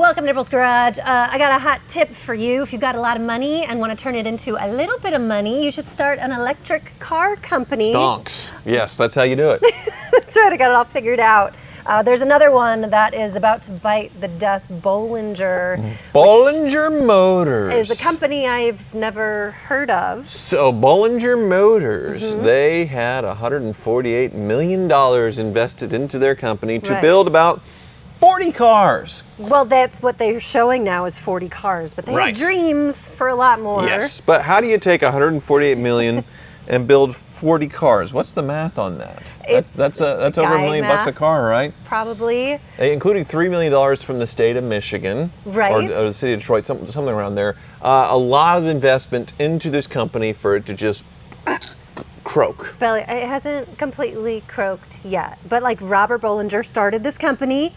Welcome to Nipples Garage. I got a hot tip for you. If you've got a lot of money and want to turn it into a little bit of money, you should start an electric car company. Stonks. Yes, that's how you do it. That's right, I got it all figured out. There's another one that is about to bite the dust, Bollinger. Bollinger Motors. Is a company I've never heard of. So Bollinger Motors, they had $148 million invested into their company to build about 40 cars. Well, that's what they're showing now is 40 cars, but they have dreams for a lot more. Yes, but how do you take $148 million and build 40 cars? What's the math on that? That's over $1 million a car, right? Probably. Including $3 million from the state of Michigan, right? Or the city of Detroit, something around there. A lot of investment into this company for it to just croak. Belly, it hasn't completely croaked yet, but like Robert Bollinger started this company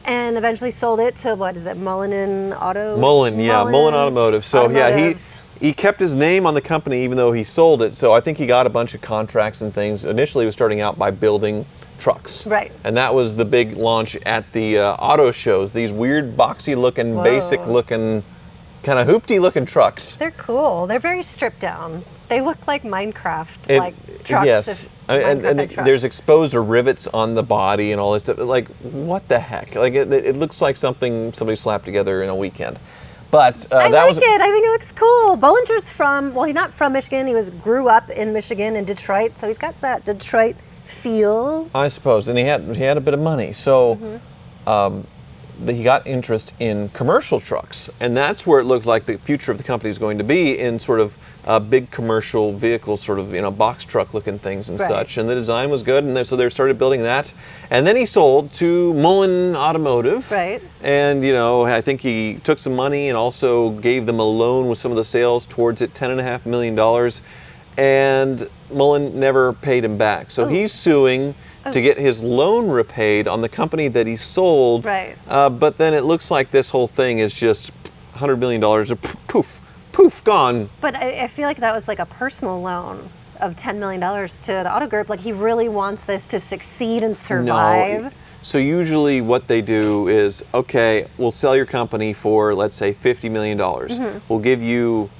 and eventually sold it to, what is it, Mullen Mullen Automotive. So yeah, he kept his name on the company even though he sold it. So I think he got a bunch of contracts and things. Initially, he was starting out by building trucks. Right. And that was the big launch at the auto shows. These weird, boxy-looking, basic-looking, kind of hoopty-looking trucks. They're cool. They're very stripped down. They look like Minecraft, trucks. Yes, and there's exposed rivets on the body and all this stuff. Like, what the heck? Like, it looks like something somebody slapped together in a weekend. But I think it looks cool. Bollinger's he's not from Michigan. He grew up in Michigan in Detroit, so he's got that Detroit feel. I suppose, and he had a bit of money, so he got interest in commercial trucks, and that's where it looked like the future of the company is going to be, in sort of big commercial vehicles, sort of box truck looking things and such. And the design was good, and so they started building that. And then he sold to Mullen Automotive. Right. And I think he took some money and also gave them a loan with some of the sales towards it, $10.5 million. And Mullen never paid him back, so he's suing to get his loan repaid on the company that he sold. Right. But then it looks like this whole thing is just $100 million, poof, gone. But I feel like that was like a personal loan of $10 million to the auto group. Like, he really wants this to succeed and survive. No. So usually what they do is, okay, we'll sell your company for, let's say, $50 million. We'll give you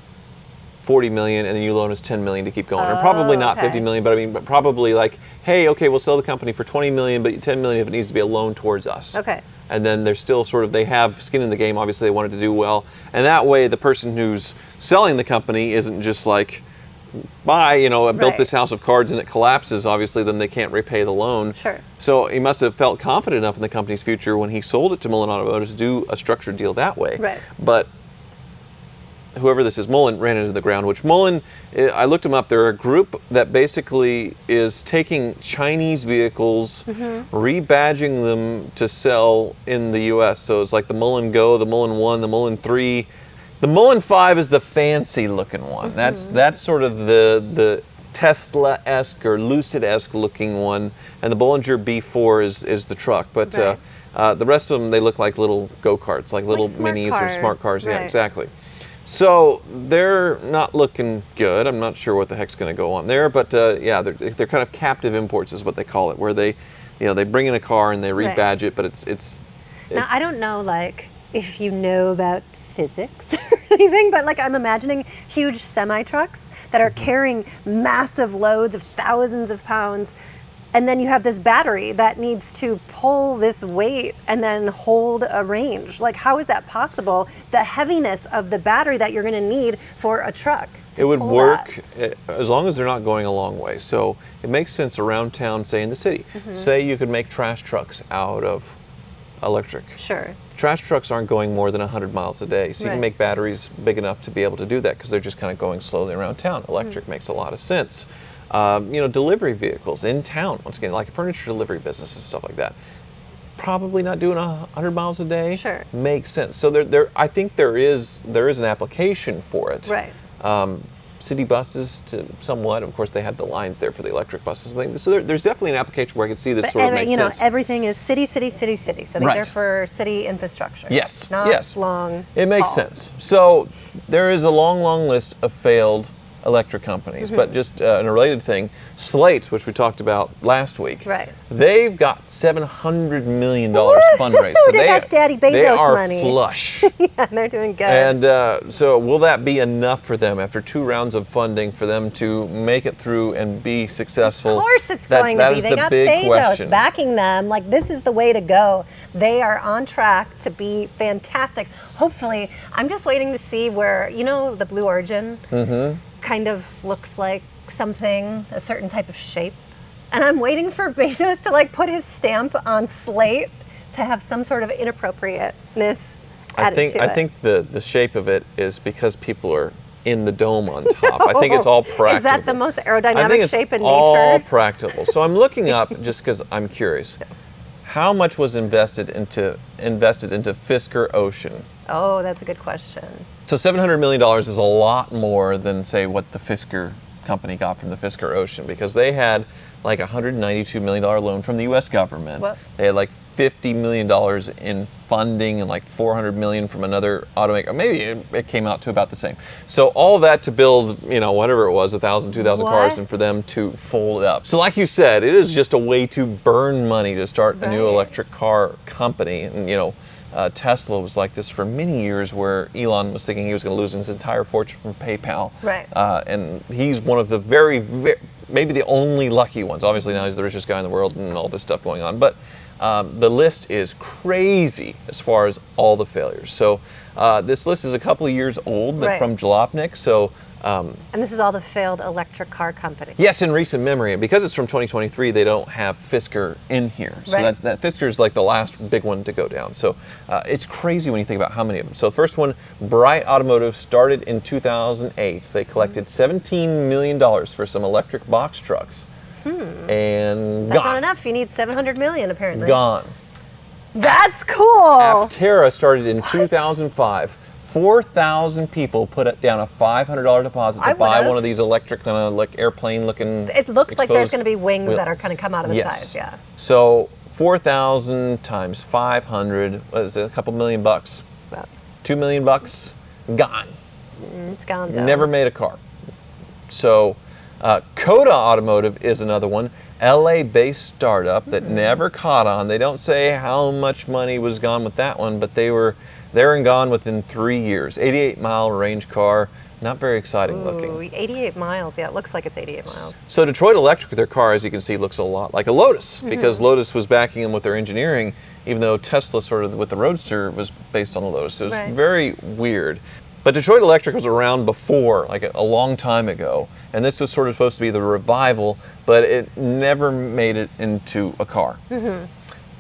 $40 million, and then you loan us $10 million to keep going. Or probably not $50 million, but probably like, hey, okay, we'll sell the company for $20 million, but $10 million if it needs to be a loan towards us. Okay. And then they're still they have skin in the game. Obviously, they want it to do well. And that way, the person who's selling the company isn't just like, bye, I built this house of cards and it collapses. Obviously, then they can't repay the loan. Sure. So he must have felt confident enough in the company's future when he sold it to Mullen Automotive to do a structured deal that way. Right. But whoever this is, Mullen ran into the ground, which Mullen, I looked them up, they're a group that basically is taking Chinese vehicles, rebadging them to sell in the U.S. So it's like the Mullen Go, the Mullen 1, the Mullen 3. The Mullen 5 is the fancy looking one. That's sort of the Tesla-esque or Lucid-esque looking one, and the Bollinger B4 is the truck. But the rest of them, they look like little go-karts, like little minis or smart cars. Yeah, exactly. So they're not looking good. I'm not sure what the heck's going to go on there, but they're kind of captive imports is what they call it, where they bring in a car and they rebadge it, but it's. Now, I don't know if you know about physics or anything, but I'm imagining huge semi-trucks that are carrying massive loads of thousands of pounds. And then you have this battery that needs to pull this weight and then hold a range. How is that possible? The heaviness of the battery that you're going to need for a truck. It would work as long as they're not going a long way. So it makes sense around town, say in the city. Say you could make trash trucks out of electric. Sure. Trash trucks aren't going more than 100 miles a day. So you can make batteries big enough to be able to do that because they're just kind of going slowly around town. Electric makes a lot of sense. Delivery vehicles in town, once again, like a furniture delivery business and stuff like that. Probably not doing 100 miles a day. Sure. Makes sense. So I think there is an application for it. Right. City buses to somewhat. Of course, they had the lines there for the electric buses. So there's definitely an application where I can see this sort of makes sense. Everything is city. So these are for city infrastructure. Yes. Not long. It makes sense. So there is a long list of failed electric companies. But just in a related thing, Slate, which we talked about last week, Right. they've got $700 million fundraised. So They got Daddy Bezos they are money. flush. Yeah, they're doing good. And so will that be enough for them after 2 rounds of funding for them to make it through and be successful? Of course it's going to be. They got Bezos backing them. Like, this is the way to go. They are on track to be fantastic. Hopefully, I'm just waiting to see where, the Blue Origin kind of looks like something, a certain type of shape. And I'm waiting for Bezos to like put his stamp on Slate to have some sort of inappropriateness added to it. I think the shape of it is because people are in the dome on top. I think it's all practical. Is that the most aerodynamic I think it's shape in all nature? practical. So I'm looking up just because I'm curious. How much was invested into Fisker Ocean? Oh, that's a good question. So $700 million is a lot more than, say, what the Fisker company got from the Fisker Ocean, because they had like a $192 million loan from the U.S. government. What? They had like $50 million in funding and like $400 million from another automaker. Maybe it came out to about the same. So all that to build, whatever it was, 1,000, 2,000 cars, and for them to fold it up. So like you said, it is just a way to burn money to start a new electric car company. And Tesla was like this for many years, where Elon was thinking he was going to lose his entire fortune from PayPal. Right. And he's one of the very, maybe the only lucky ones. Obviously now he's the richest guy in the world and all this stuff going on. But the list is crazy as far as all the failures. So this list is a couple of years old from Jalopnik. So and this is all the failed electric car companies. yes, in recent memory, and because it's from 2023, they don't have Fisker in here. So that Fisker is like the last big one to go down. So it's crazy when you think about how many of them. So the first one, Bright Automotive, started in 2008. They collected $17 million for some electric box trucks. And That's gone. not enough. You need $700 million, apparently. Gone. That's cool. Aptera started in 2005. 4,000 people put down a $500 deposit to buy one of these electric, kind of like airplane-looking. It looks like there's going to be wings that are going to come out of the sides. Yeah. So 4,000 times 500, what is it? A couple $1 million. Wow. $2 million, gone. It's gone. Never made a car. So Coda Automotive is another one, LA-based startup that never caught on. They don't say how much money was gone with that one, but they were there and gone within 3 years. 88-mile range car, not very exciting looking. 88 miles. Yeah, it looks like it's 88 miles. So Detroit Electric, their car, as you can see, looks a lot like a Lotus, because Lotus was backing them with their engineering, even though Tesla sort of with the Roadster was based on the Lotus. It was very weird. But Detroit Electric was around before, like a long time ago, and this was sort of supposed to be the revival, but it never made it into a car.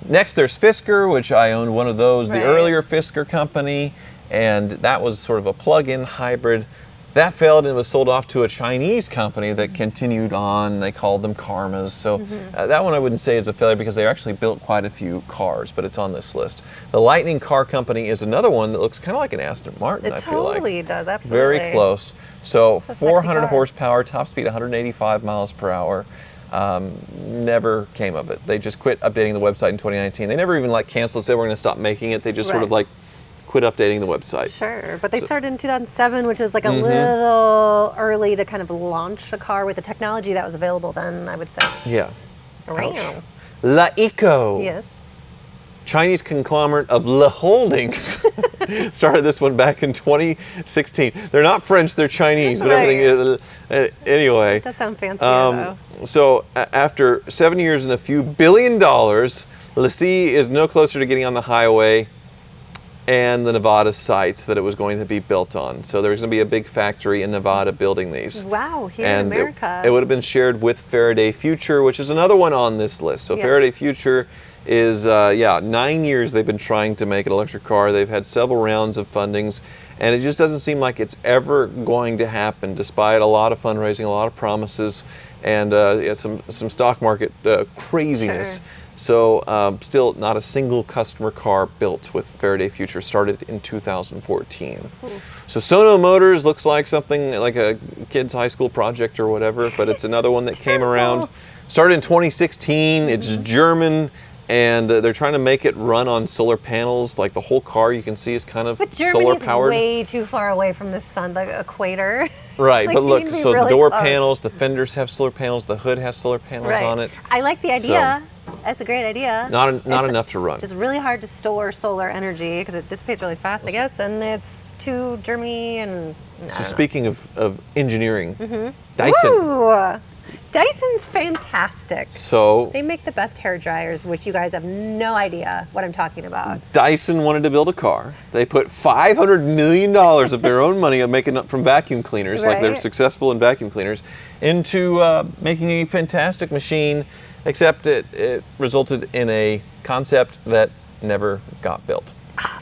Next, there's Fisker, which I owned one of those, the earlier Fisker company, and that was sort of a plug-in hybrid. That failed and was sold off to a Chinese company that continued on. They called them Karmas. So that one I wouldn't say is a failure, because they actually built quite a few cars, but it's on this list. The Lightning Car Company is another one that looks kind of like an Aston Martin, I feel like. It totally does, absolutely. Very close. So It's a 400 sexy car. horsepower, top speed 185 miles per hour. Never came of it. They just quit updating the website in 2019. They never even canceled, said we're going to stop making it. They just sort of quit updating the website. Sure, but they started in 2007, which is like a little early to kind of launch a car with the technology that was available then, I would say. Yeah. Wow. Laico. Yes. Chinese conglomerate of Le Holdings started this one back in 2016. They're not French, they're Chinese, but everything is. Anyway. That sounds fancier, though. So after 7 years and a few $1 billion, LaCie is no closer to getting on the highway and the Nevada sites that it was going to be built on. So there's going to be a big factory in Nevada building these. Wow, here in America. It would have been shared with Faraday Future, which is another one on this list. So Faraday Future is, 9 years they've been trying to make an electric car. They've had several rounds of fundings, and it just doesn't seem like it's ever going to happen, despite a lot of fundraising, a lot of promises, and some stock market craziness. Sure. So still not a single customer car built with Faraday Future. Started in 2014. So Sono Motors looks like something like a kid's high school project or whatever, but it's another one that came around. Started in 2016. It's German. and they're trying to make it run on solar panels. Like the whole car, you can see, is kind of But solar Germany's powered. way too far away from the sun, the equator. Right, Like, but you look, need to be so the really door close. panels, the fenders have solar panels, the hood has solar panels Right. on it. I like the idea. That's a great idea. Not It's enough to run. Just really hard to store solar energy because it dissipates really fast, I guess, and it's too germy and. So speaking of engineering, Dyson. Ooh, Dyson's fantastic. So They make the best hair dryers, which you guys have no idea what I'm talking about. Dyson wanted to build a car. They put $500 million of their own money of making up from vacuum cleaners, like they're Right. successful in vacuum cleaners, into making a fantastic machine, except it resulted in a concept that never got built.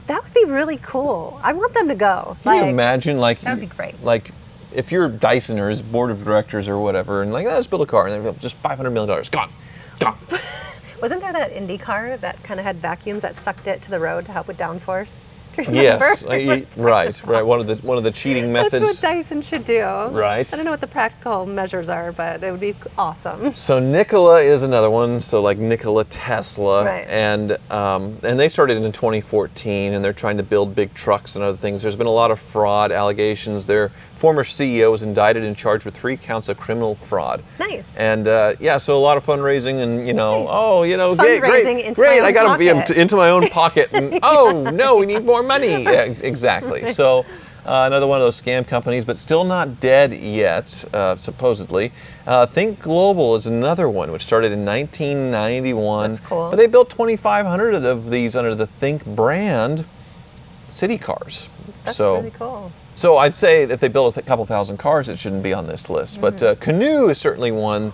That would be really cool. I want them to go. Can you imagine, like, that would be great. Like, if you're Dyson or his board of directors or whatever, and like, let's build a car, and they're just $500 million, gone. Wasn't there that Indy car that kind of had vacuums that sucked it to the road to help with downforce? Do you remember? Yes, right. One of the cheating methods. That's what Dyson should do. Right. I don't know what the practical measures are, but it would be awesome. So Nikola is another one. So like Nikola Tesla, Right. and they started in 2014, and they're trying to build big trucks and other things. There's been a lot of fraud allegations. Their former CEO was indicted and charged with 3 counts of criminal fraud. Nice. And so a lot of fundraising, and Nice. great, Fundraising into great. my I own got to pocket. into my own pocket, and oh no, we need more money. Yeah, exactly. So. Another one of those scam companies, but still not dead yet, supposedly. Think Global is another one, which started in 1991. That's cool. But they built 2,500 of these under the Think brand city cars. That's so, really cool. So I'd say if they built a couple thousand cars, it shouldn't be on this list. But Canoe is certainly one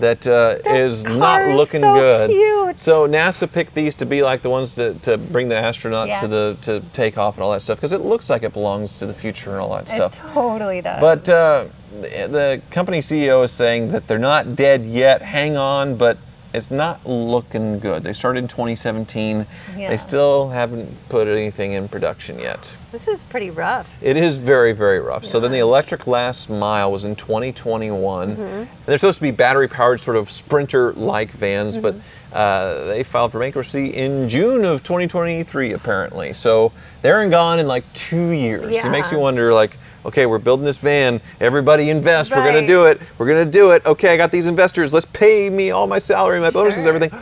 that is not car is looking so good. cute. So NASA picked these to be like the ones to bring the astronauts Yeah. to take off and all that stuff, because it looks like it belongs to the future and all that stuff. It totally does. But the company CEO is saying that they're not dead yet. Hang on, but it's not looking good. They started in 2017. Yeah. They still haven't put anything in production yet. This is pretty rough. It is very, very rough. So then the electric last mile was in 2021. And they're supposed to be battery-powered, sort of sprinter-like vans, but they filed for bankruptcy in June of 2023, apparently. So they're gone in like 2 years. It makes Yeah. you wonder, like, okay, we're building this van. Everybody invest. We're going Right. to do it. We're going to do it. Okay, I got these investors. Let's pay me all my salary, my bonuses, Sure. everything.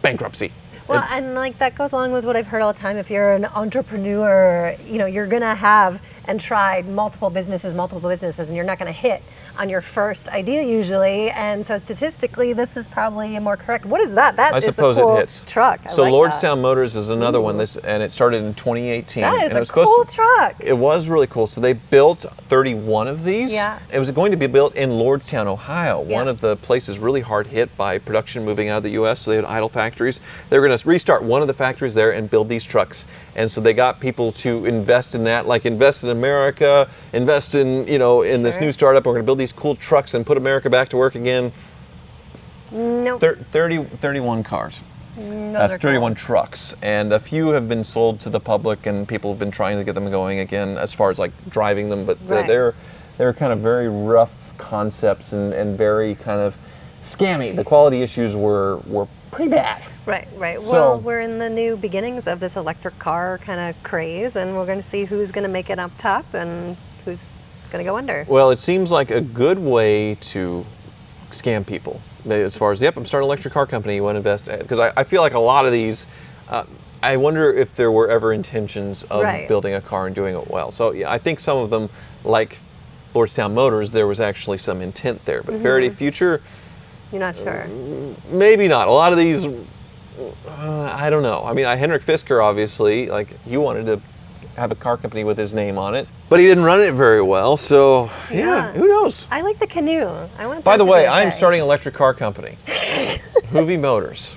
Bankruptcy. Well, and like that goes along with what I've heard all the time. If you're an entrepreneur, you're gonna have and tried multiple businesses, and you're not gonna hit on your first idea usually. And so statistically, this is probably more correct. What is that? That I is suppose a cool it hits. truck. I So like Lordstown Motors is another one. And it started in 2018. That and is it a was supposed cool to- truck. It was really cool. So they built 31 of these. Yeah. It was going to be built in Lordstown, Ohio, one Yeah. of the places really hard hit by production moving out of the U.S. So they had idle factories. They were going to restart one of the factories there and build these trucks. And so they got people to invest in that, like invest in America, invest in in this Sure. new startup. We're going to build these cool trucks and put America back to work again. Nope. 31 cars. Those are 31 cool. trucks, and a few have been sold to the public, and people have been trying to get them going again as far as like driving them, but Right. they're kind of very rough concepts and very kind of scammy. The quality issues were pretty bad. Right. So- Well, we're in the new beginnings of this electric car kind of craze, and we're going to see who's going to make it up top and who's going to go under. Well, it seems like a good way to scam people as far as, I'm starting an electric car company, you want to invest, because I feel like a lot of these, I wonder if there were ever intentions of Right. building a car and doing it well. So yeah, I think some of them, like Lordstown Motors, there was actually some intent there, but Faraday Future, You're not sure. maybe not. A lot of these, I don't know. I mean, Henrik Fisker, obviously, like, he wanted to have a car company with his name on it, but he didn't run it very well. So yeah, who knows? I like the Canoe. I want. By that the to way, be a I'm thing. starting an electric car company, Hoovy Motors,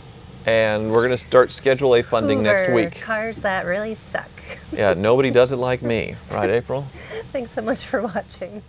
and we're going to start Schedule A funding next Hoover, week. Cars that really suck. Yeah, nobody does it like me, right, April? Thanks so much for watching.